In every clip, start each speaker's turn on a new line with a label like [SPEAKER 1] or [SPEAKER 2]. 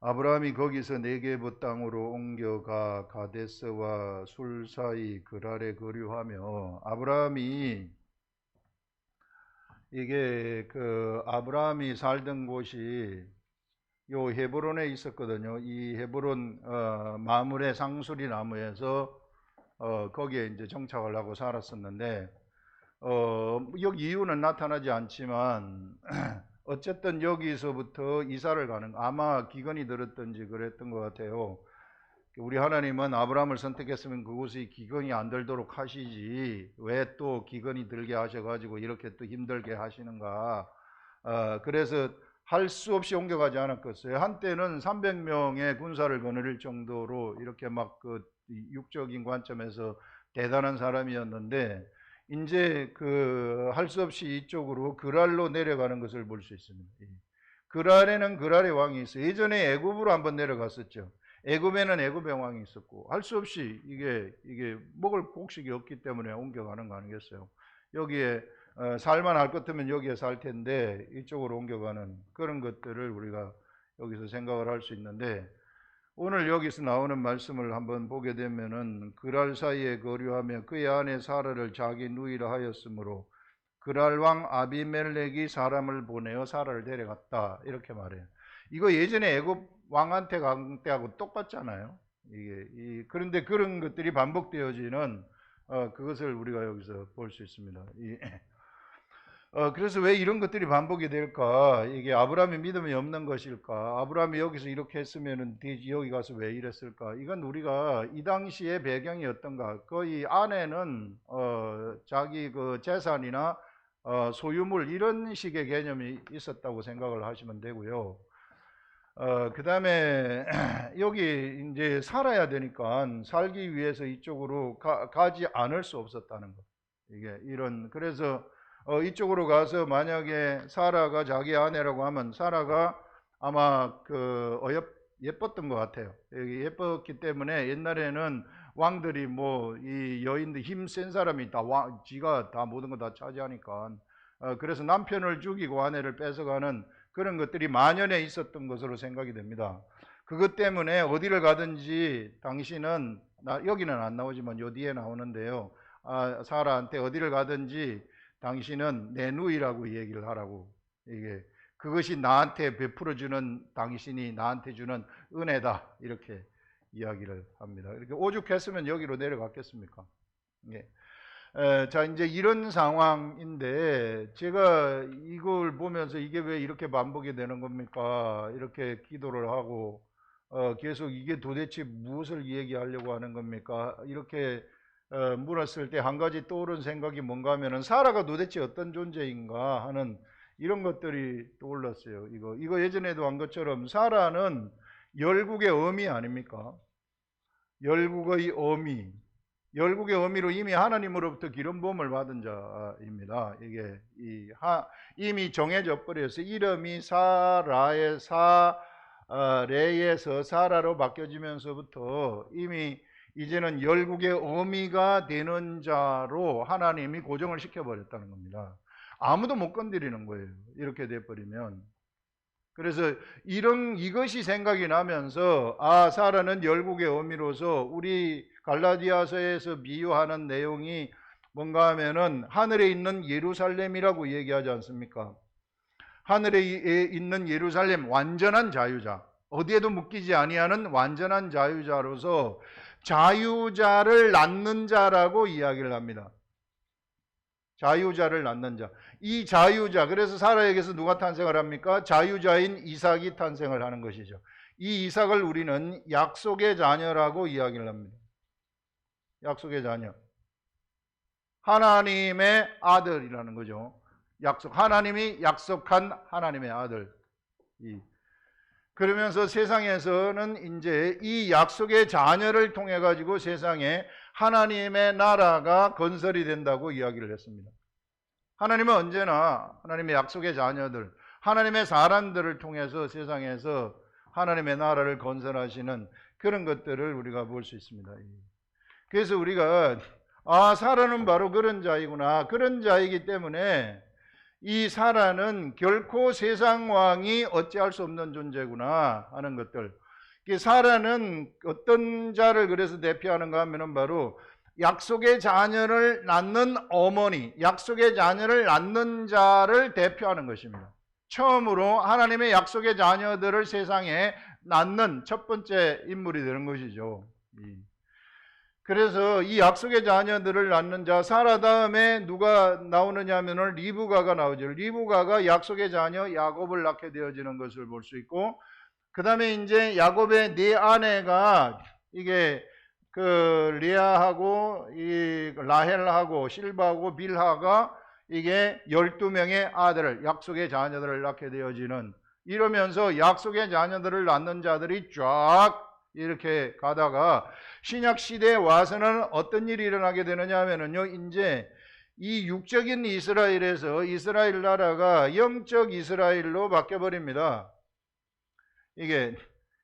[SPEAKER 1] 아브라함이 거기서 네게부 땅으로 옮겨가 가데스와 술 사이 그랄에 거류하며 아브라함이 이게 그 아브라함이 살던 곳이 요 헤브론에 있었거든요. 이 헤브론 마므레 상수리 나무에서 거기에 이제 정착을 하고 살았었는데 여기 이유는 나타나지 않지만 어쨌든 여기서부터 이사를 가는 아마 기근이 들었든지 그랬던 것 같아요. 우리 하나님은 아브라함을 선택했으면 그곳에 기근이 안 들도록 하시지 왜 또 기근이 들게 하셔가지고 이렇게 또 힘들게 하시는가. 그래서 할 수 없이 옮겨가지 않았겠어요. 한때는 300명의 군사를 거느릴 정도로 이렇게 막 그 육적인 관점에서 대단한 사람이었는데 이제 그 할 수 없이 이쪽으로 그랄로 내려가는 것을 볼 수 있습니다. 그랄에는 그랄의 왕이 있어요. 예전에 애굽으로 한번 내려갔었죠. 애굽에는 애굽의 왕이 있었고 할 수 없이 이게 먹을 곡식이 없기 때문에 옮겨가는 거 아니겠어요? 여기에 살만할 것 같으면 여기에 살 텐데 이쪽으로 옮겨가는 그런 것들을 우리가 여기서 생각을 할 수 있는데 오늘 여기서 나오는 말씀을 한번 보게 되면은 그랄 사이에 거류하며 그의 아내 사라를 자기 누이라 하였으므로 그랄 왕 아비멜렉이 사람을 보내어 사라를 데려갔다 이렇게 말해요. 이거 예전에 애굽 왕한테 간 때하고 똑같잖아요. 그런데 그런 것들이 반복되어지는 그것을 우리가 여기서 볼 수 있습니다. 그래서 왜 이런 것들이 반복이 될까? 이게 아브라함이 믿음이 없는 것일까? 아브라함이 여기서 이렇게 했으면은 여기 가서 왜 이랬을까? 이건 우리가 이 당시의 배경이 어떤가? 이 안에는 자기 그 재산이나 소유물 이런 식의 개념이 있었다고 생각을 하시면 되고요. 그 다음에 여기 이제 살아야 되니까 살기 위해서 이쪽으로 가지 않을 수 없었다는 것. 그래서 이쪽으로 가서 만약에 사라가 자기 아내라고 하면 사라가 아마 예뻤던 것 같아요. 예뻤기 때문에 옛날에는 왕들이 뭐 이 여인들 힘 센 사람이 지가 다 모든 거 다 차지하니까 그래서 남편을 죽이고 아내를 뺏어가는 그런 것들이 만연해 있었던 것으로 생각이 됩니다. 그것 때문에 어디를 가든지 당신은 여기는 안 나오지만 요 뒤에 나오는데요. 사라한테 어디를 가든지 당신은 내 누이라고 얘기를 하라고. 그것이 나한테 베풀어 주는 당신이 나한테 주는 은혜다 이렇게 이야기를 합니다. 이렇게 오죽했으면 여기로 내려갔겠습니까? 예. 자, 이제 이런 상황인데 제가 이걸 보면서 이게 왜 이렇게 반복이 되는 겁니까? 이렇게 기도를 하고 계속 이게 도대체 무엇을 얘기하려고 하는 겁니까? 이렇게 물었을 때 한 가지 떠오른 생각이 뭔가 하면은 사라가 도대체 어떤 존재인가 하는 이런 것들이 떠올랐어요. 이거 예전에도 한 것처럼 사라는 열국의 어미 아닙니까? 열국의 어미. 열국의 어미로 이미 하나님으로부터 기름 부음을 받은 자입니다. 이미 정해져 버렸어요. 이름이 레에서 사라로 바뀌어지면서부터 이미 이제는 열국의 어미가 되는 자로 하나님이 고정을 시켜버렸다는 겁니다. 아무도 못 건드리는 거예요. 이렇게 돼버리면. 그래서 이것이 생각이 나면서 사라는 열국의 어미로서 우리 갈라디아서에서 비유하는 내용이 뭔가 하면은 하늘에 있는 예루살렘이라고 얘기하지 않습니까? 하늘에 있는 예루살렘 완전한 자유자, 어디에도 묶이지 아니하는 완전한 자유자로서 자유자를 낳는 자라고 이야기를 합니다. 자유자를 낳는 자. 이 자유자, 그래서 사라에게서 누가 탄생을 합니까? 자유자인 이삭이 탄생을 하는 것이죠. 이 이삭을 우리는 약속의 자녀라고 이야기를 합니다. 약속의 자녀. 하나님의 아들이라는 거죠. 하나님이 약속한 하나님의 아들. 그러면서 세상에서는 이제 이 약속의 자녀를 통해 가지고 세상에 하나님의 나라가 건설이 된다고 이야기를 했습니다. 하나님은 언제나 하나님의 약속의 자녀들, 하나님의 사람들을 통해서 세상에서 하나님의 나라를 건설하시는 그런 것들을 우리가 볼 수 있습니다. 그래서 우리가 사라는 바로 그런 자이구나. 그런 자이기 때문에 이 사라는 결코 세상 왕이 어찌할 수 없는 존재구나 하는 것들. 사라는 어떤 자를 그래서 대표하는가 하면은 바로 약속의 자녀를 낳는 어머니, 약속의 자녀를 낳는 자를 대표하는 것입니다. 처음으로 하나님의 약속의 자녀들을 세상에 낳는 첫 번째 인물이 되는 것이죠. 그래서 이 약속의 자녀들을 낳는 자, 사라 다음에 누가 나오느냐 하면 리브가가 나오죠. 리브가가 약속의 자녀 야곱을 낳게 되어지는 것을 볼 수 있고, 그 다음에 이제 야곱의 네 아내가 이게 그 레아하고 이 라헬하고 실바하고 빌하가 이게 12명의 아들을, 약속의 자녀들을 낳게 되어지는, 이러면서 약속의 자녀들을 낳는 자들이 쫙 이렇게 가다가 신약 시대에 와서는 어떤 일이 일어나게 되느냐 하면은요, 이제 이 육적인 이스라엘에서 이스라엘 나라가 영적 이스라엘로 바뀌어 버립니다. 이게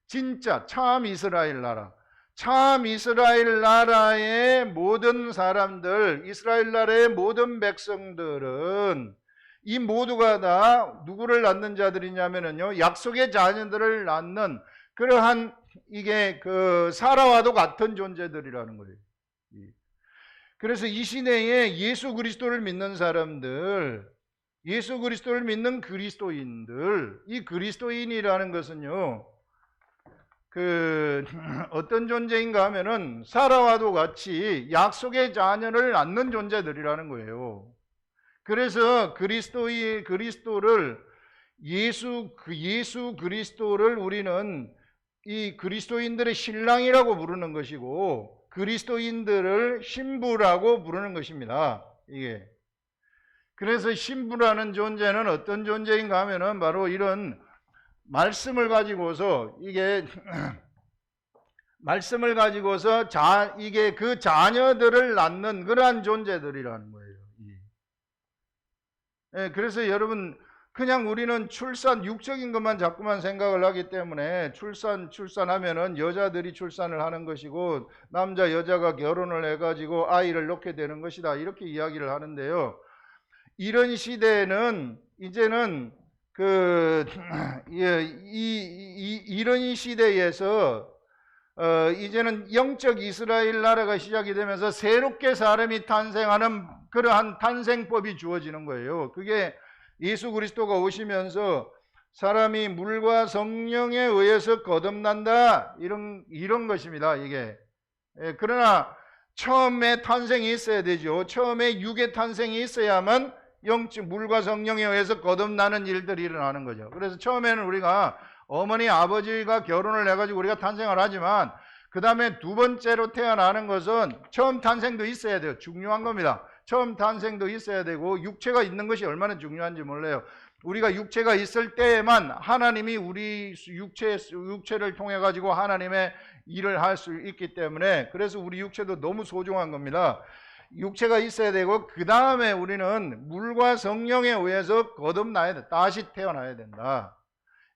[SPEAKER 1] 진짜 참 이스라엘 나라, 참 이스라엘 나라의 모든 사람들, 이스라엘 나라의 모든 백성들은 이 모두가 다 누구를 낳는 자들이냐면요, 약속의 자녀들을 낳는 그러한 이게 그 사라와도 같은 존재들이라는 거예요. 그래서 이 시대에 예수 그리스도를 믿는 사람들, 예수 그리스도를 믿는 그리스도인들, 이 그리스도인이라는 것은요, 그 어떤 존재인가 하면은 사라와도 같이 약속의 자녀를 낳는 존재들이라는 거예요. 그래서 그리스도를 예수 그리스도를 우리는 이 그리스도인들의 신랑이라고 부르는 것이고, 그리스도인들을 신부라고 부르는 것입니다. 이게. 그래서 신부라는 존재는 어떤 존재인가 하면은 바로 이런 말씀을 가지고서 이게 말씀을 가지고서 이게 그 자녀들을 낳는 그러한 존재들이라는 거예요. 예, 그래서 여러분, 그냥 우리는 출산, 육적인 것만 자꾸만 생각을 하기 때문에 출산하면은 여자들이 출산을 하는 것이고 남자 여자가 결혼을 해가지고 아이를 낳게 되는 것이다, 이렇게 이야기를 하는데요. 이런 시대는 이제는 이런 시대에서 이제는 영적 이스라엘 나라가 시작이 되면서 새롭게 사람이 탄생하는 그러한 탄생법이 주어지는 거예요. 그게 예수 그리스도가 오시면서 사람이 물과 성령에 의해서 거듭난다, 이런 것입니다. 이게. 그러나 처음에 탄생이 있어야 되죠. 처음에 육의 탄생이 있어야만 물과 성령에 의해서 거듭나는 일들이 일어나는 거죠. 그래서 처음에는 우리가 어머니 아버지가 결혼을 해가지고 우리가 탄생을 하지만, 그 다음에 두 번째로 태어나는 것은 처음 탄생도 있어야 돼요. 중요한 겁니다. 처음 탄생도 있어야 되고, 육체가 있는 것이 얼마나 중요한지 몰라요. 우리가 육체가 있을 때에만 하나님이 우리 육체를 통해 가지고 하나님의 일을 할 수 있기 때문에, 그래서 우리 육체도 너무 소중한 겁니다. 육체가 있어야 되고, 그 다음에 우리는 물과 성령에 의해서 거듭나야 돼. 다시 태어나야 된다.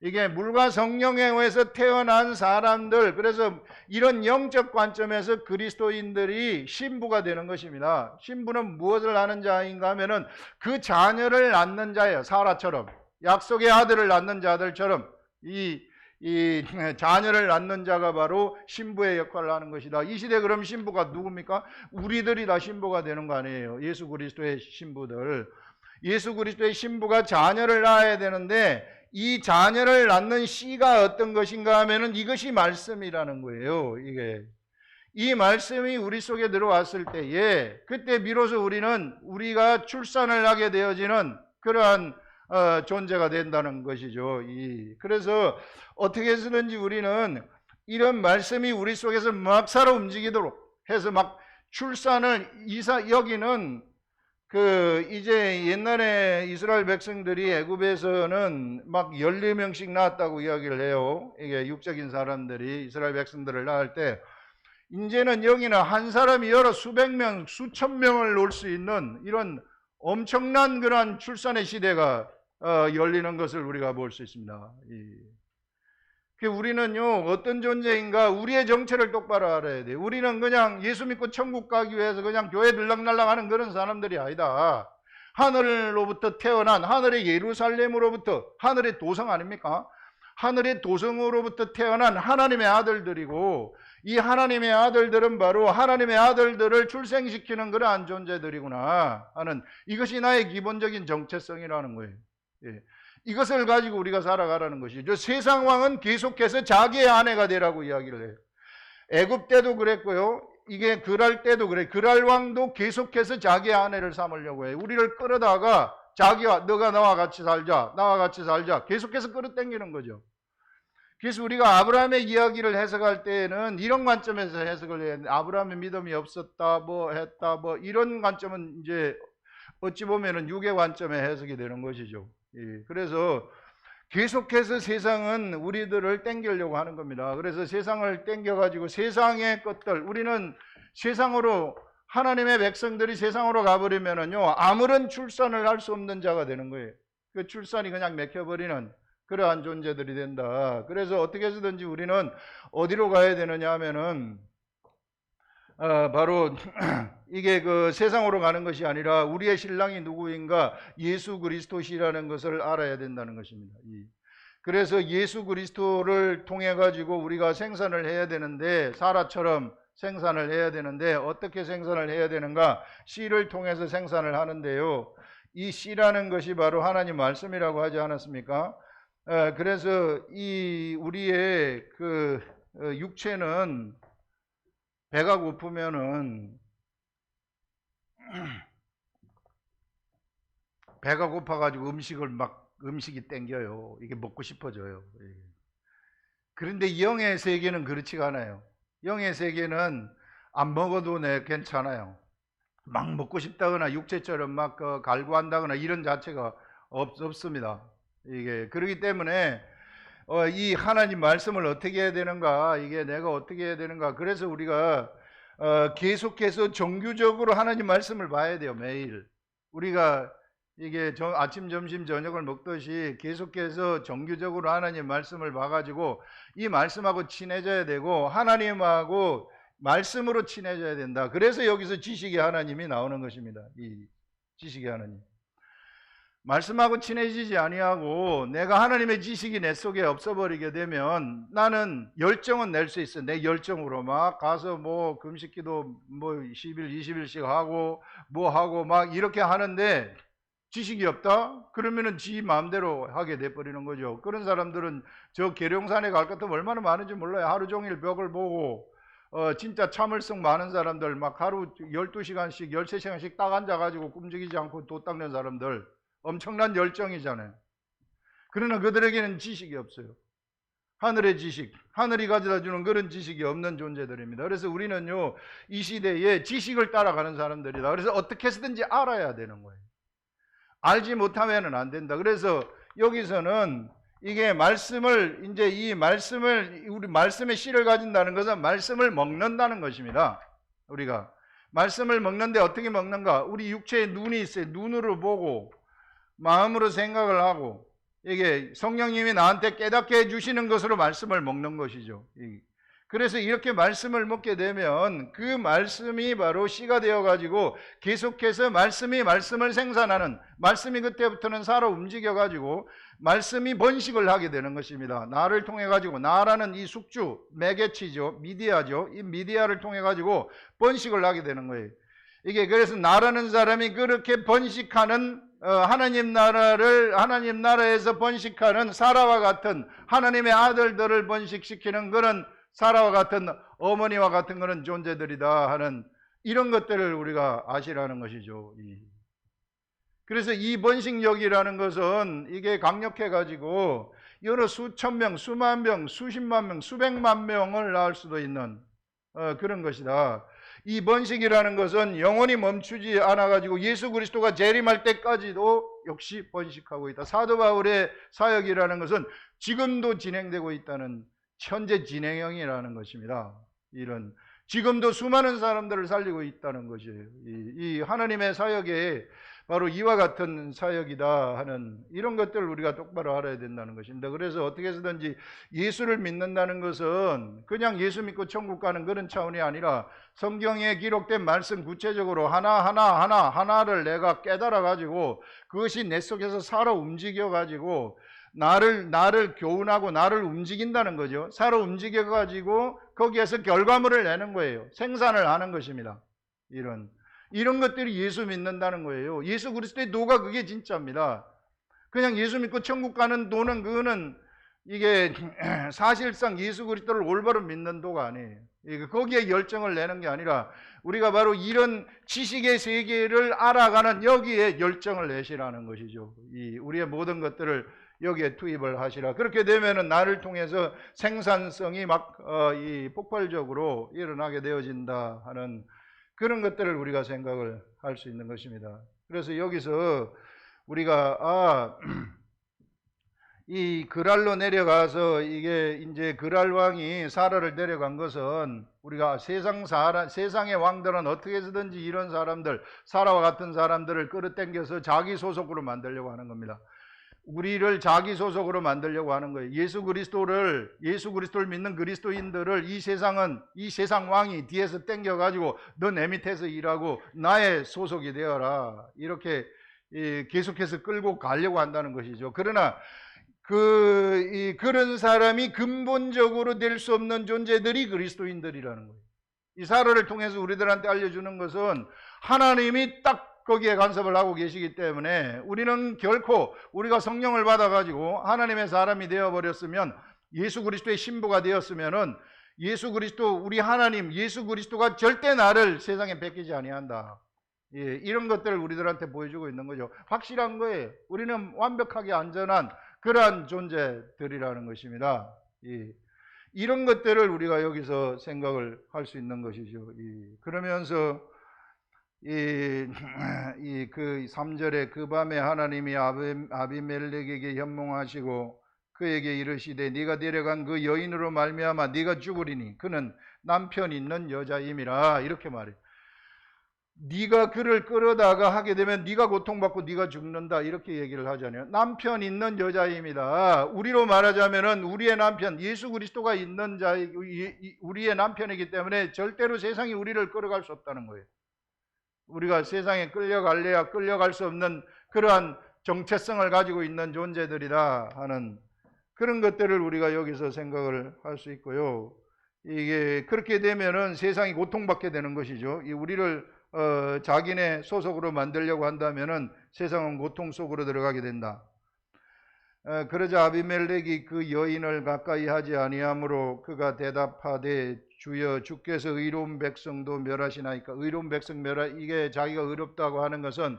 [SPEAKER 1] 이게 물과 성령에 의해서 태어난 사람들, 그래서 이런 영적 관점에서 그리스도인들이 신부가 되는 것입니다. 신부는 무엇을 하는 자인가 하면은 그 자녀를 낳는 자예요. 사라처럼, 약속의 아들을 낳는 자들처럼 이 자녀를 낳는 자가 바로 신부의 역할을 하는 것이다. 이 시대 그럼 신부가 누굽니까? 우리들이 다 신부가 되는 거 아니에요. 예수 그리스도의 신부들. 예수 그리스도의 신부가 자녀를 낳아야 되는데, 이 자녀를 낳는 씨가 어떤 것인가 하면은 이것이 말씀이라는 거예요. 이게. 이 말씀이 우리 속에 들어왔을 때에, 그때 비로소 우리가 출산을 하게 되어지는 그러한 존재가 된다는 것이죠. 그래서 어떻게 해서든지 우리는 이런 말씀이 우리 속에서 막 살아 움직이도록 해서 막 출산을 여기는 이제 옛날에 이스라엘 백성들이 애굽에서는 막 14명씩 낳았다고 이야기를 해요. 이게 육적인 사람들이 이스라엘 백성들을 낳을 때, 이제는 여기는 한 사람이 여러 수백 명, 수천 명을 놓을 수 있는 이런 엄청난 그러한 출산의 시대가 열리는 것을 우리가 볼 수 있습니다. 우리는요, 어떤 존재인가, 우리의 정체를 똑바로 알아야 돼요. 우리는 그냥 예수 믿고 천국 가기 위해서 그냥 교회 들락날락 하는 그런 사람들이 아니다. 하늘로부터 태어난 하늘의 예루살렘으로부터, 하늘의 도성 아닙니까? 하늘의 도성으로부터 태어난 하나님의 아들들이고, 이 하나님의 아들들은 바로 하나님의 아들들을 출생시키는 그러한 존재들이구나 하는, 이것이 나의 기본적인 정체성이라는 거예요. 예. 이것을 가지고 우리가 살아가라는 것이죠. 세상 왕은 계속해서 자기의 아내가 되라고 이야기를 해요. 애굽 때도 그랬고요, 이게 그랄 때도 그래. 그랄 왕도 계속해서 자기의 아내를 삼으려고 해요. 우리를 끌어다가 자기가, 너가 나와 같이 살자, 나와 같이 살자, 계속해서 끌어당기는 거죠. 그래서 우리가 아브라함의 이야기를 해석할 때에는 이런 관점에서 해석을 해야 돼. 아브라함의 믿음이 없었다, 뭐 했다, 뭐 이런 관점은 이제 어찌 보면은 육의 관점에 해석이 되는 것이죠. 예. 그래서 계속해서 세상은 우리들을 땡기려고 하는 겁니다. 그래서 세상을 땡겨가지고 세상의 것들, 우리는 세상으로, 하나님의 백성들이 세상으로 가버리면은요, 아무런 출산을 할 수 없는 자가 되는 거예요. 그 출산이 그냥 맥혀버리는 그러한 존재들이 된다. 그래서 어떻게 해서든지 우리는 어디로 가야 되느냐 하면은, 바로 이게 그 세상으로 가는 것이 아니라 우리의 신랑이 누구인가, 예수 그리스도시라는 것을 알아야 된다는 것입니다. 그래서 예수 그리스도를 통해 가지고 우리가 생산을 해야 되는데, 사라처럼 생산을 해야 되는데, 어떻게 생산을 해야 되는가? 씨를 통해서 생산을 하는데요, 이 씨라는 것이 바로 하나님 말씀이라고 하지 않았습니까? 그래서 이 우리의 그 육체는 배가 고프면은, 배가 고파가지고 음식이 땡겨요. 이게 먹고 싶어져요. 그런데 영의 세계는 그렇지가 않아요. 영의 세계는 안 먹어도 괜찮아요. 막 먹고 싶다거나 육체처럼 막 갈구한다거나 이런 자체가 없습니다. 그렇기 때문에 이 하나님 말씀을 어떻게 해야 되는가, 이게 내가 어떻게 해야 되는가. 그래서 우리가 계속해서 정규적으로 하나님 말씀을 봐야 돼요. 매일 우리가 이게 아침, 점심, 저녁을 먹듯이 계속해서 정규적으로 하나님 말씀을 봐가지고 이 말씀하고 친해져야 되고, 하나님하고 말씀으로 친해져야 된다. 그래서 여기서 지식의 하나님이 나오는 것입니다. 이 지식의 하나님, 말씀하고 친해지지 아니하고 내가 하나님의 지식이 내 속에 없어버리게 되면, 나는 열정은 낼 수 있어. 내 열정으로 막 가서 뭐 금식기도 뭐 10일 20일씩 하고 뭐 하고 막 이렇게 하는데 지식이 없다? 그러면은 지 마음대로 하게 돼버리는 거죠. 그런 사람들은 저 계룡산에 갈 것도 얼마나 많은지 몰라요. 하루 종일 벽을 보고 진짜 참을성 많은 사람들, 막 하루 12시간씩 13시간씩 딱 앉아가지고 움직이지 않고 도 닦는 사람들, 엄청난 열정이잖아요. 그러나 그들에게는 지식이 없어요. 하늘의 지식, 하늘이 가져다 주는 그런 지식이 없는 존재들입니다. 그래서 우리는요, 이 시대에 지식을 따라가는 사람들이다. 그래서 어떻게 해서든지 알아야 되는 거예요. 알지 못하면 안 된다. 그래서 여기서는 이게 말씀을, 이제 이 말씀을, 우리 말씀의 씨를 가진다는 것은 말씀을 먹는다는 것입니다. 우리가 말씀을 먹는데 어떻게 먹는가? 우리 육체에 눈이 있어요. 눈으로 보고 마음으로 생각을 하고, 이게 성령님이 나한테 깨닫게 해주시는 것으로 말씀을 먹는 것이죠. 그래서 이렇게 말씀을 먹게 되면 그 말씀이 바로 씨가 되어가지고 계속해서 말씀이 말씀을 생산하는, 말씀이 그때부터는 살아 움직여가지고 말씀이 번식을 하게 되는 것입니다. 나를 통해가지고, 나라는 이 숙주, 매개치죠, 미디아죠. 이 미디아를 통해가지고 번식을 하게 되는 거예요. 이게 그래서 나라는 사람이 그렇게 번식하는, 하나님 나라에서 번식하는 사라와 같은, 하나님의 아들들을 번식시키는 그런 사라와 같은, 어머니와 같은 그런 존재들이다 하는, 이런 것들을 우리가 아시라는 것이죠. 그래서 이 번식력이라는 것은 이게 강력해 가지고 여러 수천 명, 수만 명, 수십만 명, 수백만 명을 낳을 수도 있는 그런 것이다. 이 번식이라는 것은 영원히 멈추지 않아 가지고 예수 그리스도가 재림할 때까지도 역시 번식하고 있다. 사도 바울의 사역이라는 것은 지금도 진행되고 있다는, 현재 진행형이라는 것입니다. 이런 지금도 수많은 사람들을 살리고 있다는 것이에요. 이 하나님의 사역에 바로 이와 같은 사역이다 하는 이런 것들을 우리가 똑바로 알아야 된다는 것입니다. 그래서 어떻게 해서든지 예수를 믿는다는 것은 그냥 예수 믿고 천국 가는 그런 차원이 아니라 성경에 기록된 말씀 구체적으로 하나를 내가 깨달아 가지고 그것이 내 속에서 살아 움직여 가지고 나를 교훈하고 나를 움직인다는 거죠. 살아 움직여 가지고 거기에서 결과물을 내는 거예요. 생산을 하는 것입니다. 이런 것들이 예수 믿는다는 거예요. 예수 그리스도의 노가 그게 진짜입니다. 그냥 예수 믿고 천국 가는 도는 그거는 이게 사실상 예수 그리스도를 올바로 믿는 도가 아니에요. 거기에 열정을 내는 게 아니라 우리가 바로 이런 지식의 세계를 알아가는 여기에 열정을 내시라는 것이죠. 우리의 모든 것들을 여기에 투입을 하시라. 그렇게 되면은 나를 통해서 생산성이 폭발적으로 일어나게 되어진다 하는 그런 것들을 우리가 생각을 할 수 있는 것입니다. 그래서 여기서 우리가 이 그랄로 내려가서 이게 이제 그랄 왕이 사라를 데려간 것은 우리가 세상의 왕들은 어떻게 해서든지 이런 사람들, 사라와 같은 사람들을 끌어당겨서 자기 소속으로 만들려고 하는 겁니다. 우리를 자기 소속으로 만들려고 하는 거예요. 예수 그리스도를 믿는 그리스도인들을 이 세상 왕이 뒤에서 당겨 가지고 너 내 밑에서 일하고 나의 소속이 되어라. 이렇게 계속해서 끌고 가려고 한다는 것이죠. 그러나 그런 사람이 근본적으로 될 수 없는 존재들이 그리스도인들이라는 거예요. 이 사라를 통해서 우리들한테 알려주는 것은 하나님이 딱 거기에 간섭을 하고 계시기 때문에 우리는 결코 우리가 성령을 받아가지고 하나님의 사람이 되어버렸으면 예수 그리스도의 신부가 되었으면은 우리 하나님 예수 그리스도가 절대 나를 세상에 뺏기지 아니한다. 이런 것들을 우리들한테 보여주고 있는 거죠. 확실한 거예요. 우리는 완벽하게 안전한 그러한 존재들이라는 것입니다. 이런 것들을 우리가 여기서 생각을 할 수 있는 것이죠. 그러면서 그 3절에 그 밤에 하나님이 아비멜렉에게 현몽하시고 그에게 이르시되 네가 데려간 그 여인으로 말미암아 네가 죽으리니 그는 남편 있는 여자임이라 이렇게 말해요. 네가 그를 끌어다가 하게 되면 네가 고통받고 네가 죽는다 이렇게 얘기를 하잖아요. 남편 있는 여자입니다. 우리로 말하자면은 우리의 남편 예수 그리스도가 있는 자 우리의 남편이기 때문에 절대로 세상이 우리를 끌어갈 수 없다는 거예요. 우리가 세상에 끌려갈래야 끌려갈 수 없는 그러한 정체성을 가지고 있는 존재들이다 하는 그런 것들을 우리가 여기서 생각을 할 수 있고요. 이게 그렇게 되면은 세상이 고통받게 되는 것이죠. 우리를 자기네 소속으로 만들려고 한다면은 세상은 고통 속으로 들어가게 된다. 그러자 아비멜렉이 그 여인을 가까이 하지 아니하므로 그가 대답하되 주여 주께서 의로운 백성도 멸하시나이까. 의로운 백성 이게 자기가 의롭다고 하는 것은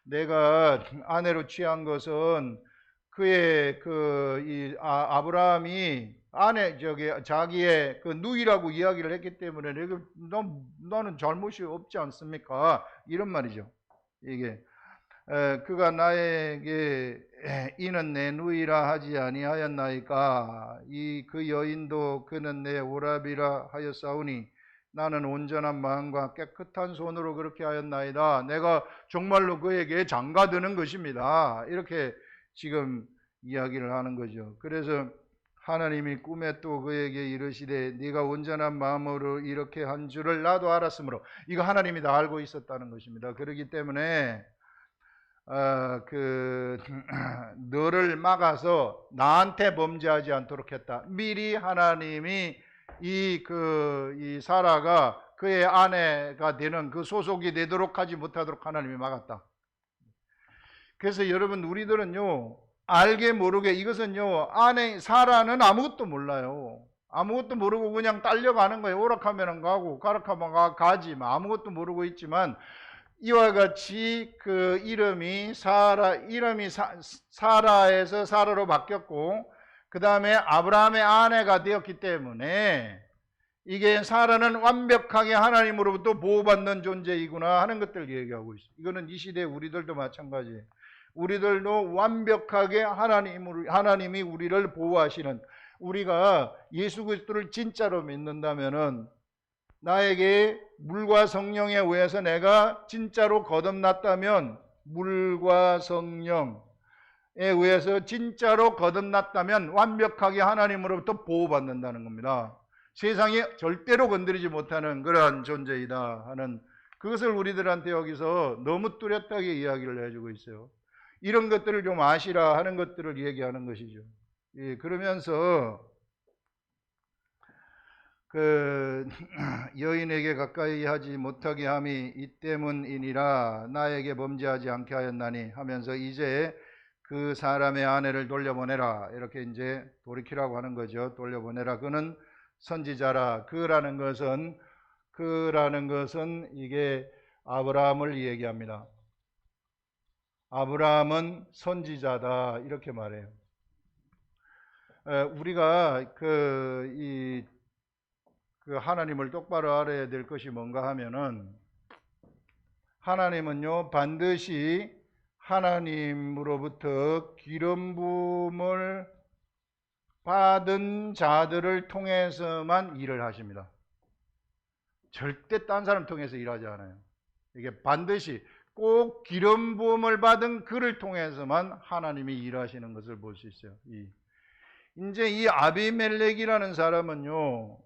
[SPEAKER 1] 내가 아내로 취한 것은 그의 아브라함이 자기의 그 누이라고 이야기를 했기 때문에 너는 잘못이 없지 않습니까? 이런 말이죠. 이게 그가 나에게 이는 내 누이라 하지 아니하였나이까. 그 여인도 그는 내 오라비라 하였사오니 나는 온전한 마음과 깨끗한 손으로 그렇게 하였나이다. 내가 정말로 그에게 장가드는 것입니다. 이렇게 지금 이야기를 하는 거죠. 그래서 하나님이 꿈에 또 그에게 이르시되 네가 온전한 마음으로 이렇게 한 줄을 나도 알았으므로 이거 하나님이 다 알고 있었다는 것입니다. 그렇기 때문에 너를 막아서 나한테 범죄하지 않도록 했다. 미리 하나님이 이 사라가 그의 아내가 되는 그 소속이 되도록 하지 못하도록 하나님이 막았다. 그래서 여러분 우리들은요 알게 모르게 이것은요 사라는 아무것도 몰라요. 아무것도 모르고 그냥 딸려가는 거예요. 오락하면 가고 가락하면 가지 아무것도 모르고 있지만 이와 같이 그 이름이 사라에서 사라로 바뀌었고 그 다음에 아브라함의 아내가 되었기 때문에 이게 사라는 완벽하게 하나님으로부터 보호받는 존재이구나 하는 것들을 얘기하고 있어요. 이거는 이 시대 우리들도 마찬가지예요. 우리들도 완벽하게 하나님이 우리를 보호하시는, 우리가 예수 그리스도를 진짜로 믿는다면은 나에게 물과 성령에 의해서 내가 진짜로 거듭났다면 물과 성령에 의해서 진짜로 거듭났다면 완벽하게 하나님으로부터 보호받는다는 겁니다. 세상에 절대로 건드리지 못하는 그러한 존재이다 하는 그것을 우리들한테 여기서 너무 뚜렷하게 이야기를 해주고 있어요. 이런 것들을 좀 아시라 하는 것들을 얘기하는 것이죠. 예, 그러면서 그 여인에게 가까이 하지 못하게 함이 이 때문이니라 나에게 범죄하지 않게 하였나니 하면서 이제 그 사람의 아내를 돌려보내라 이렇게 이제 돌이키라고 하는 거죠. 돌려보내라. 그는 선지자라. 그라는 것은 이게 아브라함을 얘기합니다. 아브라함은 선지자다 이렇게 말해요. 우리가 그 하나님을 똑바로 알아야 될 것이 뭔가 하면은 하나님은요 반드시 하나님으로부터 기름 부음을 받은 자들을 통해서만 일을 하십니다. 절대 딴 사람 통해서 일하지 않아요. 이게 반드시 꼭 기름 부음을 받은 그를 통해서만 하나님이 일하시는 것을 볼 수 있어요. 이제 이 아비멜렉이라는 사람은요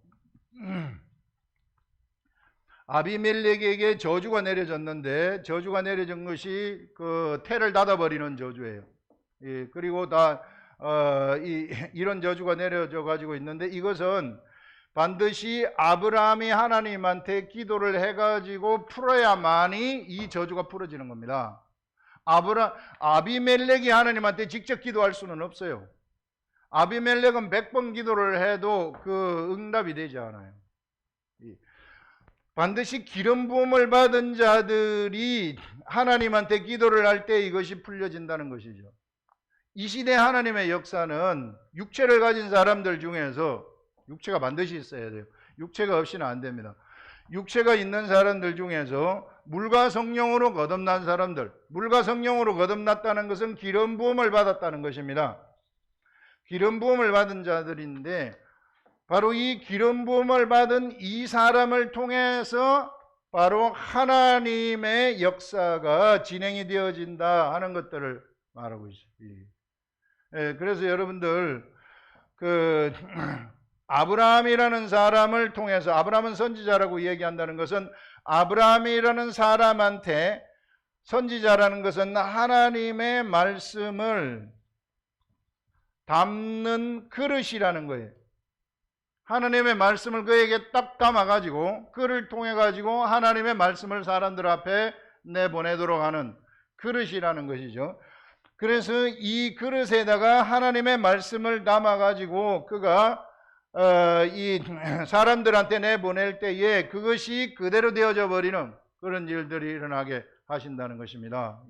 [SPEAKER 1] 아비멜렉에게 저주가 내려졌는데 저주가 내려진 것이 그 태를 닫아버리는 저주예요. 예, 그리고 이런 저주가 내려져 가지고 있는데 이것은 반드시 아브라함이 하나님한테 기도를 해가지고 풀어야만이 이 저주가 풀어지는 겁니다. 아비멜렉이 하나님한테 직접 기도할 수는 없어요. 아비멜렉은 100번 기도를 해도 그 응답이 되지 않아요. 반드시 기름 부음을 받은 자들이 하나님한테 기도를 할 때 이것이 풀려진다는 것이죠. 이 시대 하나님의 역사는 육체를 가진 사람들 중에서 육체가 반드시 있어야 돼요. 육체가 없이는 안 됩니다. 육체가 있는 사람들 중에서 물과 성령으로 거듭난 사람들, 물과 성령으로 거듭났다는 것은 기름 부음을 받았다는 것입니다. 기름 부음을 받은 자들인데 바로 이 기름 부음을 받은 이 사람을 통해서 바로 하나님의 역사가 진행이 되어진다 하는 것들을 말하고 있습니다. 예, 그래서 여러분들 아브라함이라는 사람을 통해서 아브라함은 선지자라고 얘기한다는 것은 아브라함이라는 사람한테 선지자라는 것은 하나님의 말씀을 담는 그릇이라는 거예요. 하나님의 말씀을 그에게 딱 담아가지고 그를 통해가지고 하나님의 말씀을 사람들 앞에 내보내도록 하는 그릇이라는 것이죠. 그래서 이 그릇에다가 하나님의 말씀을 담아가지고 그가 이 사람들한테 내보낼 때에 그것이 그대로 되어져 버리는 그런 일들이 일어나게 하신다는 것입니다.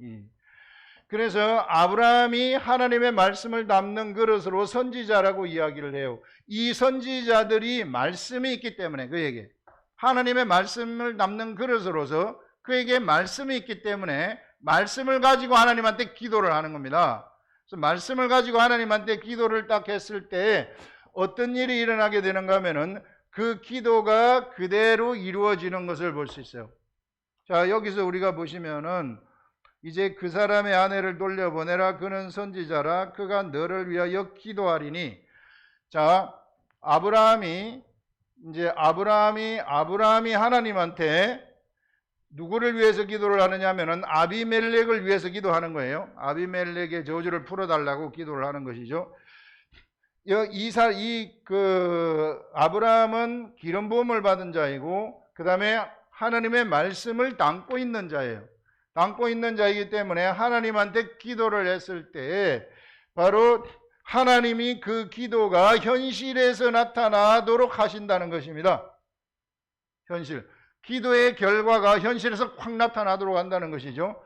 [SPEAKER 1] 그래서 아브라함이 하나님의 말씀을 담는 그릇으로 선지자라고 이야기를 해요. 이 선지자들이 말씀이 있기 때문에 그에게 하나님의 말씀을 담는 그릇으로서 그에게 말씀이 있기 때문에 말씀을 가지고 하나님한테 기도를 하는 겁니다. 그래서 말씀을 가지고 하나님한테 기도를 딱 했을 때 어떤 일이 일어나게 되는가 하면은 그 기도가 그대로 이루어지는 것을 볼 수 있어요. 자, 여기서 우리가 보시면은 이제 그 사람의 아내를 돌려보내라. 그는 선지자라. 그가 너를 위하여 기도하리니. 자, 아브라함이 하나님한테 누구를 위해서 기도를 하느냐 하면은 아비멜렉을 위해서 기도하는 거예요. 아비멜렉의 저주를 풀어달라고 기도를 하는 것이죠. 아브라함은 기름 부음을 받은 자이고 그 다음에 하나님의 말씀을 담고 있는 자예요. 담고 있는 자이기 때문에 하나님한테 기도를 했을 때 바로 하나님이 그 기도가 현실에서 나타나도록 하신다는 것입니다. 현실. 기도의 결과가 현실에서 확 나타나도록 한다는 것이죠.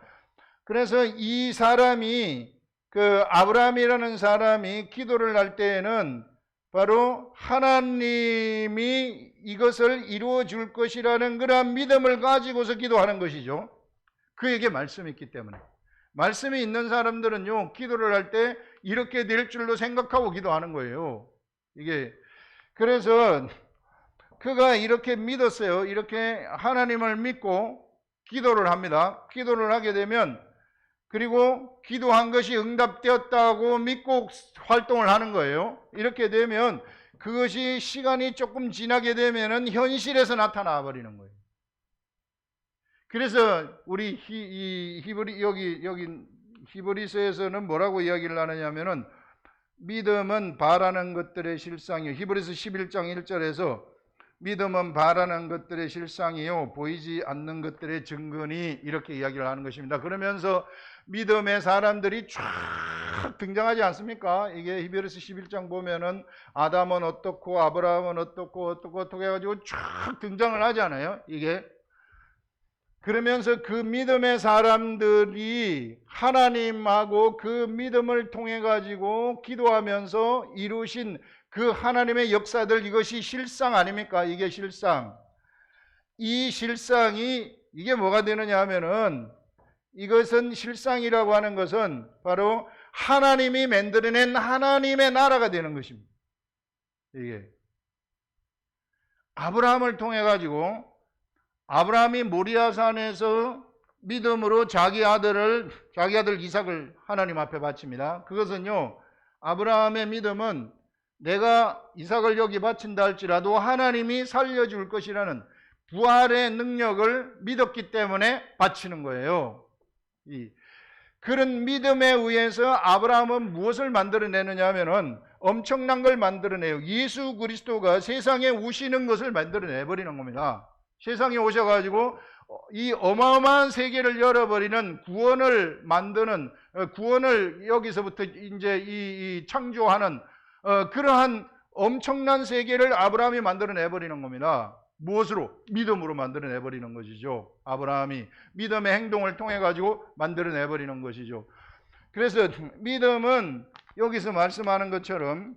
[SPEAKER 1] 그래서 이 사람이 아브라함이라는 사람이 기도를 할 때에는 바로 하나님이 이것을 이루어 줄 것이라는 그런 믿음을 가지고서 기도하는 것이죠. 그에게 말씀이 있기 때문에. 말씀이 있는 사람들은요, 기도를 할 때 이렇게 될 줄로 생각하고 기도하는 거예요. 그래서 그가 이렇게 믿었어요. 이렇게 하나님을 믿고 기도를 합니다. 기도를 하게 되면 그리고 기도한 것이 응답되었다고 믿고 활동을 하는 거예요. 이렇게 되면 그것이 시간이 조금 지나게 되면은 현실에서 나타나 버리는 거예요. 그래서 우리 히브리서에서는 뭐라고 이야기를 하느냐면은 믿음은 바라는 것들의 실상이요. 히브리서 11장 1절에서 믿음은 바라는 것들의 실상이요 보이지 않는 것들의 증거니, 이렇게 이야기를 하는 것입니다. 그러면서 믿음의 사람들이 쫙 등장하지 않습니까? 이게 히브리서 11장 보면은 아담은 어떻고 아브라함은 어떻고 해가지고 쫙 등장을 하잖아요. 이게 그러면서 그 믿음의 사람들이 하나님하고 그 믿음을 통해 가지고 기도하면서 이루신 그 하나님의 역사들, 이것이 실상 아닙니까? 이게 실상. 이 실상이 이게 뭐가 되느냐 하면은, 이것은 실상이라고 하는 것은 바로 하나님이 만들어낸 하나님의 나라가 되는 것입니다. 이게 아브라함을 통해 가지고, 아브라함이 모리아산에서 믿음으로 자기 아들 이삭을 하나님 앞에 바칩니다. 그것은요, 아브라함의 믿음은 내가 이삭을 여기 바친다 할지라도 하나님이 살려줄 것이라는 부활의 능력을 믿었기 때문에 바치는 거예요. 그런 믿음에 의해서 아브라함은 무엇을 만들어내느냐 하면은 엄청난 걸 만들어내요. 예수 그리스도가 세상에 오시는 것을 만들어내버리는 겁니다. 세상에 오셔가지고 이 어마어마한 세계를 열어버리는 구원을 만드는, 구원을 여기서부터 이제 이 창조하는 그러한 엄청난 세계를 아브라함이 만들어내버리는 겁니다. 무엇으로? 믿음으로 만들어내버리는 것이죠. 아브라함이 믿음의 행동을 통해 가지고 만들어내버리는 것이죠. 그래서 믿음은 여기서 말씀하는 것처럼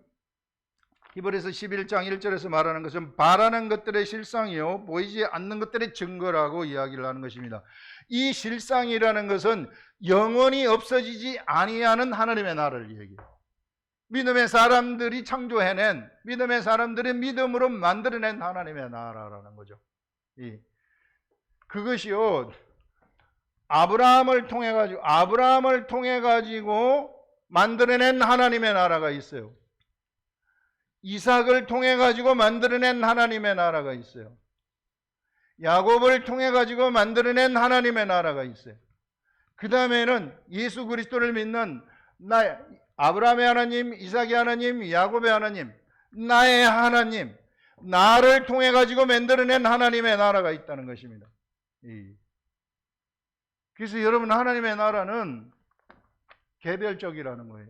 [SPEAKER 1] 히브리서 11장 1절에서 말하는 것은 바라는 것들의 실상이요 보이지 않는 것들의 증거라고 이야기를 하는 것입니다. 이 실상이라는 것은 영원히 없어지지 아니하는 하나님의 나라를 얘기해요. 믿음의 사람들이 창조해낸, 믿음의 사람들의 믿음으로 만들어낸 하나님의 나라라는 거죠. 그것이요, 아브라함을 통해 가지고 만들어낸 하나님의 나라가 있어요. 이삭을 통해 가지고 만들어낸 하나님의 나라가 있어요. 야곱을 통해 가지고 만들어낸 하나님의 나라가 있어요. 그 다음에는 예수 그리스도를 믿는 아브라함의 하나님, 이삭의 하나님, 야곱의 하나님, 나의 하나님, 나를 통해 가지고 만들어낸 하나님의 나라가 있다는 것입니다. 그래서 여러분, 하나님의 나라는 개별적이라는 거예요.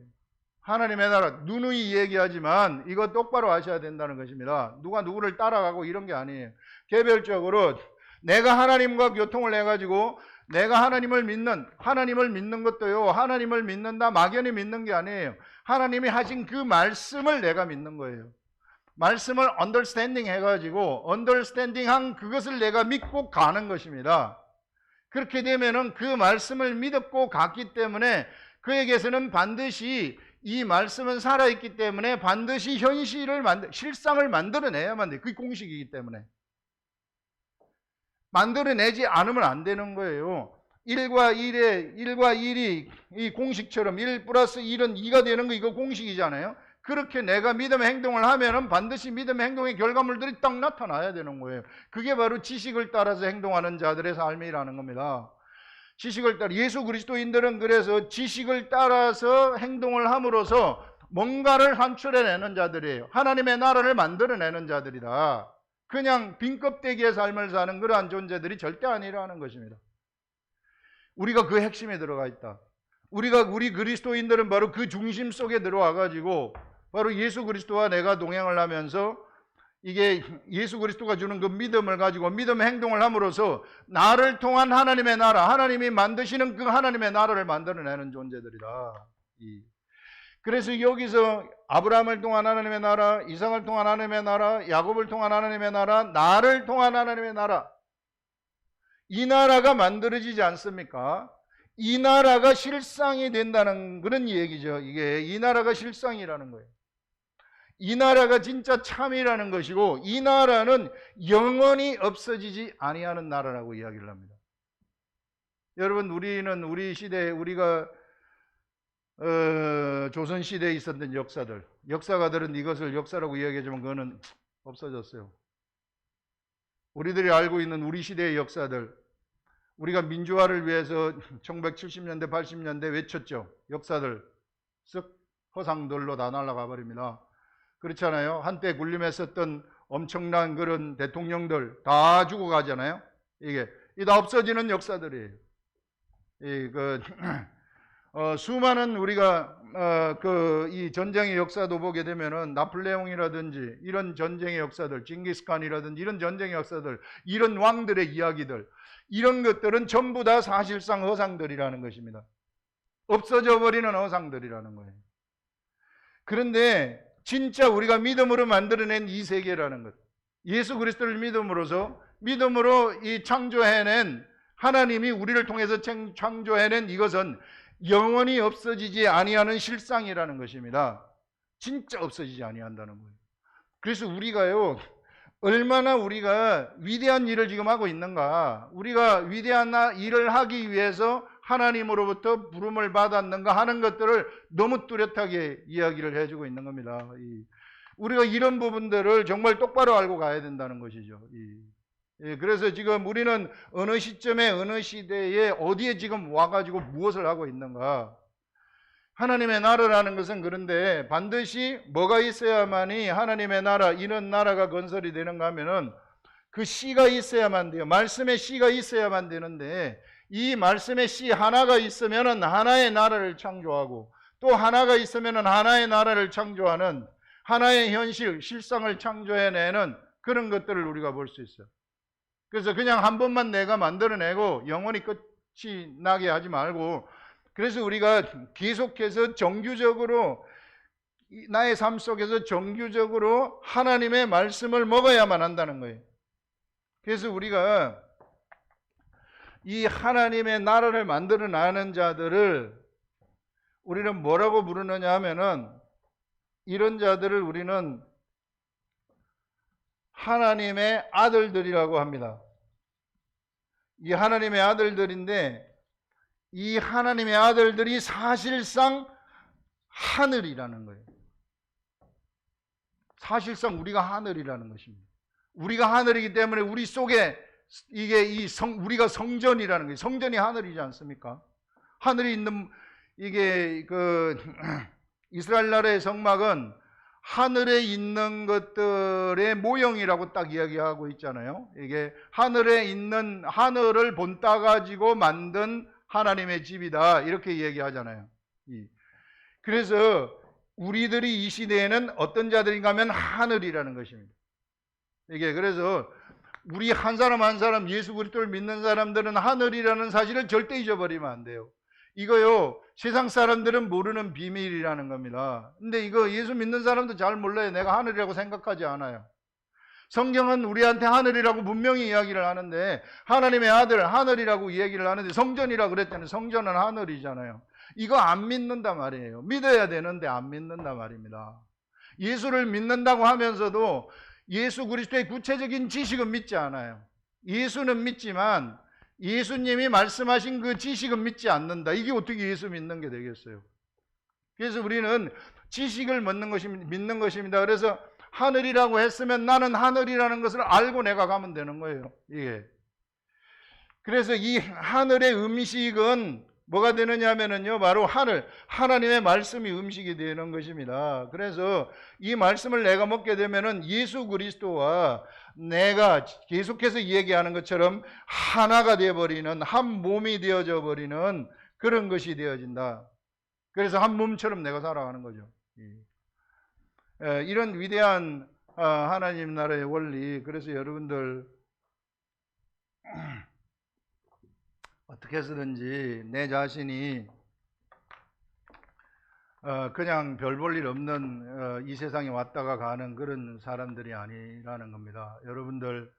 [SPEAKER 1] 하나님의 나라, 누누이 얘기하지만 이거 똑바로 아셔야 된다는 것입니다. 누가 누구를 따라가고 이런 게 아니에요. 개별적으로 내가 하나님과 교통을 해가지고 내가 하나님을 믿는 것도요, 하나님을 믿는다 막연히 믿는 게 아니에요. 하나님이 하신 그 말씀을 내가 믿는 거예요. 말씀을 언더스탠딩 해가지고 언더스탠딩한 그것을 내가 믿고 가는 것입니다. 그렇게 되면은 그 말씀을 믿었고 갔기 때문에 그에게서는 반드시 이 말씀은 살아있기 때문에 반드시 실상을 만들어내야만 돼요. 그게 공식이기 때문에. 만들어내지 않으면 안 되는 거예요. 1과 1이 이 공식처럼 1 플러스 1은 2가 되는 거, 이거 공식이잖아요. 그렇게 내가 믿음의 행동을 하면은 반드시 믿음의 행동의 결과물들이 딱 나타나야 되는 거예요. 그게 바로 지식을 따라서 행동하는 자들의 삶이라는 겁니다. 지식을 따라, 예수 그리스도인들은 그래서 지식을 따라서 행동을 함으로써 뭔가를 환출해내는 자들이에요. 하나님의 나라를 만들어내는 자들이다. 그냥 빈껍데기의 삶을 사는 그러한 존재들이 절대 아니라는 것입니다. 우리가 그 핵심에 들어가 있다. 우리 그리스도인들은 바로 그 중심 속에 들어와 가지고 바로 예수 그리스도와 내가 동행을 하면서 이게 예수 그리스도가 주는 그 믿음을 가지고 믿음의 행동을 함으로써 나를 통한 하나님의 나라, 하나님이 만드시는 그 하나님의 나라를 만들어내는 존재들이다. 그래서 여기서 아브라함을 통한 하나님의 나라, 이삭을 통한 하나님의 나라, 야곱을 통한 하나님의 나라, 나를 통한 하나님의 나라, 이 나라가 만들어지지 않습니까? 이 나라가 실상이 된다는 그런 얘기죠. 이게 이 나라가 실상이라는 거예요. 이 나라가 진짜 참이라는 것이고, 이 나라는 영원히 없어지지 아니하는 나라라고 이야기를 합니다. 여러분, 우리는 우리 시대에 우리가 조선 시대에 있었던 역사들, 역사가들은 이것을 역사라고 이야기하지만 그거는 없어졌어요. 우리들이 알고 있는 우리 시대의 역사들, 우리가 민주화를 위해서 1970년대, 80년대 외쳤죠. 역사들 쓱 허상들로 다 날아가 버립니다. 그렇잖아요. 한때 군림했었던 엄청난 그런 대통령들 다 죽어가잖아요. 이게 다 없어지는 역사들이에요. 수많은 우리가 이 전쟁의 역사도 보게 되면은 나폴레옹이라든지 이런 전쟁의 역사들, 징기스칸이라든지 이런 전쟁의 역사들, 이런 왕들의 이야기들, 이런 것들은 전부 다 사실상 허상들이라는 것입니다. 없어져 버리는 허상들이라는 거예요. 그런데 진짜 우리가 믿음으로 만들어낸 이 세계라는 것, 예수 그리스도를 믿음으로 이 창조해낸 하나님이 우리를 통해서 창조해낸 이것은 영원히 없어지지 아니하는 실상이라는 것입니다. 진짜 없어지지 아니한다는 거예요. 그래서 우리가요, 얼마나 우리가 위대한 일을 지금 하고 있는가, 우리가 위대한 일을 하기 위해서 하나님으로부터 부름을 받았는가 하는 것들을 너무 뚜렷하게 이야기를 해주고 있는 겁니다. 우리가 이런 부분들을 정말 똑바로 알고 가야 된다는 것이죠. 그래서 지금 우리는 어느 시점에 어느 시대에 어디에 지금 와가지고 무엇을 하고 있는가. 하나님의 나라라는 것은 그런데 반드시 뭐가 있어야만이 하나님의 나라, 이런 나라가 건설이 되는가 하면은 그 씨가 있어야만 돼요. 말씀의 씨가 있어야만 되는데 이 말씀의 씨 하나가 있으면은 하나의 나라를 창조하고 또 하나가 있으면은 하나의 나라를 창조하는 하나의 현실, 실상을 창조해내는 그런 것들을 우리가 볼 수 있어요. 그래서 그냥 한 번만 내가 만들어내고 영원히 끝이 나게 하지 말고, 그래서 우리가 계속해서 정규적으로 나의 삶 속에서 정규적으로 하나님의 말씀을 먹어야만 한다는 거예요. 그래서 우리가 이 하나님의 나라를 만들어 나가는 자들을 우리는 뭐라고 부르느냐 하면은, 이런 자들을 우리는 하나님의 아들들이라고 합니다. 이 하나님의 아들들인데, 이 하나님의 아들들이 사실상 하늘이라는 거예요. 사실상 우리가 하늘이라는 것입니다. 우리가 하늘이기 때문에 우리 속에 우리가 성전이라는 거예요. 성전이 하늘이지 않습니까? 하늘이 있는 이스라엘 나라의 성막은 하늘에 있는 것들의 모형이라고 딱 이야기하고 있잖아요. 이게 하늘에 있는, 하늘을 본따 가지고 만든 하나님의 집이다, 이렇게 얘기하잖아요. 그래서 우리들이 이 시대에는 어떤 자들인가 하면 하늘이라는 것입니다. 이게 그래서 우리 한 사람 한 사람 예수 그리스도를 믿는 사람들은 하늘이라는 사실을 절대 잊어버리면 안 돼요. 이거요, 세상 사람들은 모르는 비밀이라는 겁니다. 근데 이거 예수 믿는 사람도 잘 몰라요. 내가 하늘이라고 생각하지 않아요. 성경은 우리한테 하늘이라고 분명히 이야기를 하는데, 하나님의 아들 하늘이라고 이야기를 하는데, 성전이라고 그랬잖아요. 성전은 하늘이잖아요. 이거 안 믿는단 말이에요. 믿어야 되는데 안 믿는단 말입니다. 예수를 믿는다고 하면서도 예수 그리스도의 구체적인 지식은 믿지 않아요. 예수는 믿지만 예수님이 말씀하신 그 지식은 믿지 않는다. 이게 어떻게 예수 믿는 게 되겠어요? 그래서 우리는 지식을 믿는 것입니다. 그래서 하늘이라고 했으면 나는 하늘이라는 것을 알고 내가 가면 되는 거예요. 이게. 그래서 이 하늘의 음식은 뭐가 되느냐 하면요, 바로 하나님의 말씀이 음식이 되는 것입니다. 그래서 이 말씀을 내가 먹게 되면은 예수 그리스도와 내가 계속해서 얘기하는 것처럼 하나가 되어버리는, 한 몸이 되어져 버리는 그런 것이 되어진다. 그래서 한 몸처럼 내가 살아가는 거죠. 이런 위대한 하나님 나라의 원리, 그래서 여러분들 어떻게 해서든지 내 자신이 그냥 별 볼 일 없는 이 세상에 왔다가 가는 그런 사람들이 아니라는 겁니다. 여러분들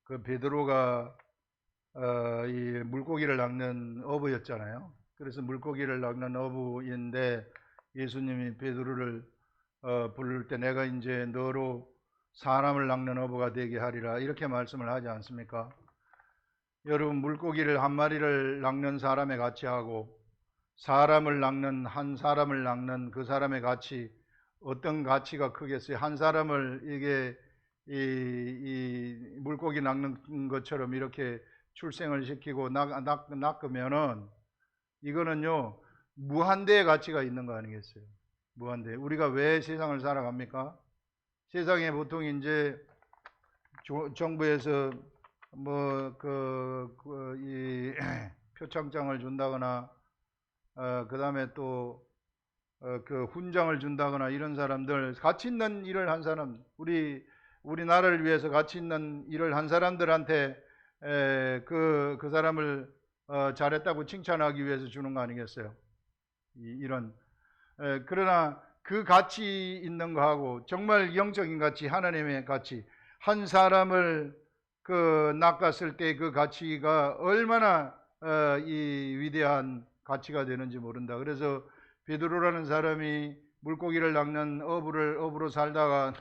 [SPEAKER 1] 그 베드로가 이 물고기를 낚는 어부였잖아요. 그래서 물고기를 낚는 어부인데 예수님이 베드로를 부를 때 내가 이제 너로 사람을 낚는 어부가 되게 하리라, 이렇게 말씀을 하지 않습니까? 여러분 물고기를 한 마리를 낚는 사람의 가치하고 사람을 낚는 한 사람을 낚는 그 사람의 가치 어떤 가치가 크겠어요? 한 사람을 이게 이 물고기 낚는 것처럼 이렇게 출생을 시키고 낚으면은 이거는요 무한대의 가치가 있는 거 아니겠어요? 무한대. 우리가 왜 세상을 살아갑니까? 세상에 보통 이제 정부에서 뭐 이 표창장을 준다거나 그 다음에 또 그 훈장을 준다거나 이런 사람들 가치 있는 일을 한 사람 우리 나라를 위해서 가치 있는 일을 한 사람들한테 그 사람을 잘했다고 칭찬하기 위해서 주는 거 아니겠어요? 이런 그러나 그 가치 있는 거하고 정말 영적인 가치 하나님의 가치 한 사람을 그 낚았을 때 그 가치가 얼마나 이 위대한 가치가 되는지 모른다. 그래서 베드로라는 사람이 물고기를 낚는 어부로 살다가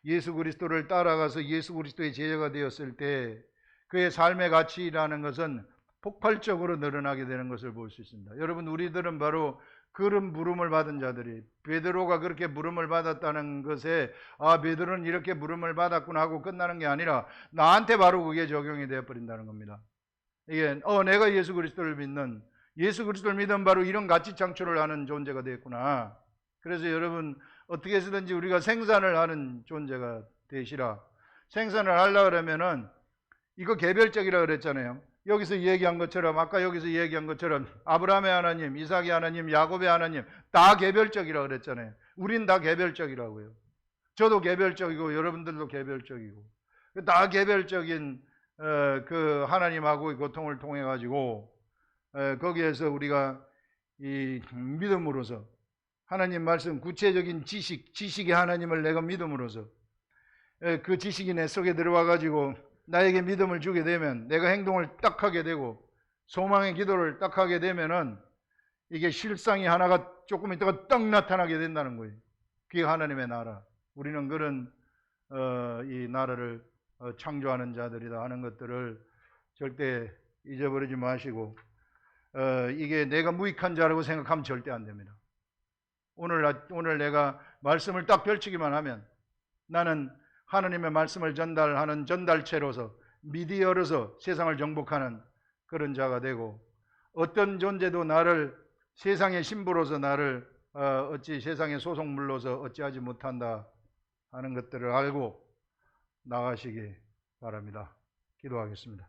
[SPEAKER 1] 예수 그리스도를 따라가서 예수 그리스도의 제자가 되었을 때 그의 삶의 가치라는 것은 폭발적으로 늘어나게 되는 것을 볼 수 있습니다. 여러분 우리들은 바로 그런 부름을 받은 자들이 베드로가 그렇게 부름을 받았다는 것에 베드로는 이렇게 부름을 받았구나 하고 끝나는 게 아니라 나한테 바로 그게 적용이 되어 버린다는 겁니다. 이게 내가 예수 그리스도를 믿는 예수 그리스도를 믿으면 바로 이런 가치 창출을 하는 존재가 되겠구나. 그래서 여러분 어떻게 해서든지 우리가 생산을 하는 존재가 되시라. 생산을 하려고 그러면은 이거 개별적이라 그랬잖아요. 여기서 얘기한 것처럼 아까 여기서 얘기한 것처럼 아브라함의 하나님, 이삭의 하나님, 야곱의 하나님 다 개별적이라 그랬잖아요. 우린 다 개별적이라고요. 저도 개별적이고 여러분들도 개별적이고 다 개별적인 그 하나님하고의 고통을 통해 가지고 거기에서 우리가 이 믿음으로서 하나님 말씀 구체적인 지식의 하나님을 내가 믿음으로써 그 지식이 내 속에 들어와 가지고 나에게 믿음을 주게 되면 내가 행동을 딱 하게 되고 소망의 기도를 딱 하게 되면은 이게 실상이 하나가 조금 있다가 딱 나타나게 된다는 거예요. 그게 하나님의 나라. 우리는 그런 이 나라를 창조하는 자들이다 하는 것들을 절대 잊어버리지 마시고 이게 내가 무익한 자라고 생각하면 절대 안 됩니다. 오늘 내가 말씀을 딱 펼치기만 하면 나는 하나님의 말씀을 전달하는 전달체로서 미디어로서 세상을 정복하는 그런 자가 되고 어떤 존재도 나를 세상의 신부로서 나를 어찌 세상의 소속물로서 어찌하지 못한다 하는 것들을 알고 나가시기 바랍니다. 기도하겠습니다.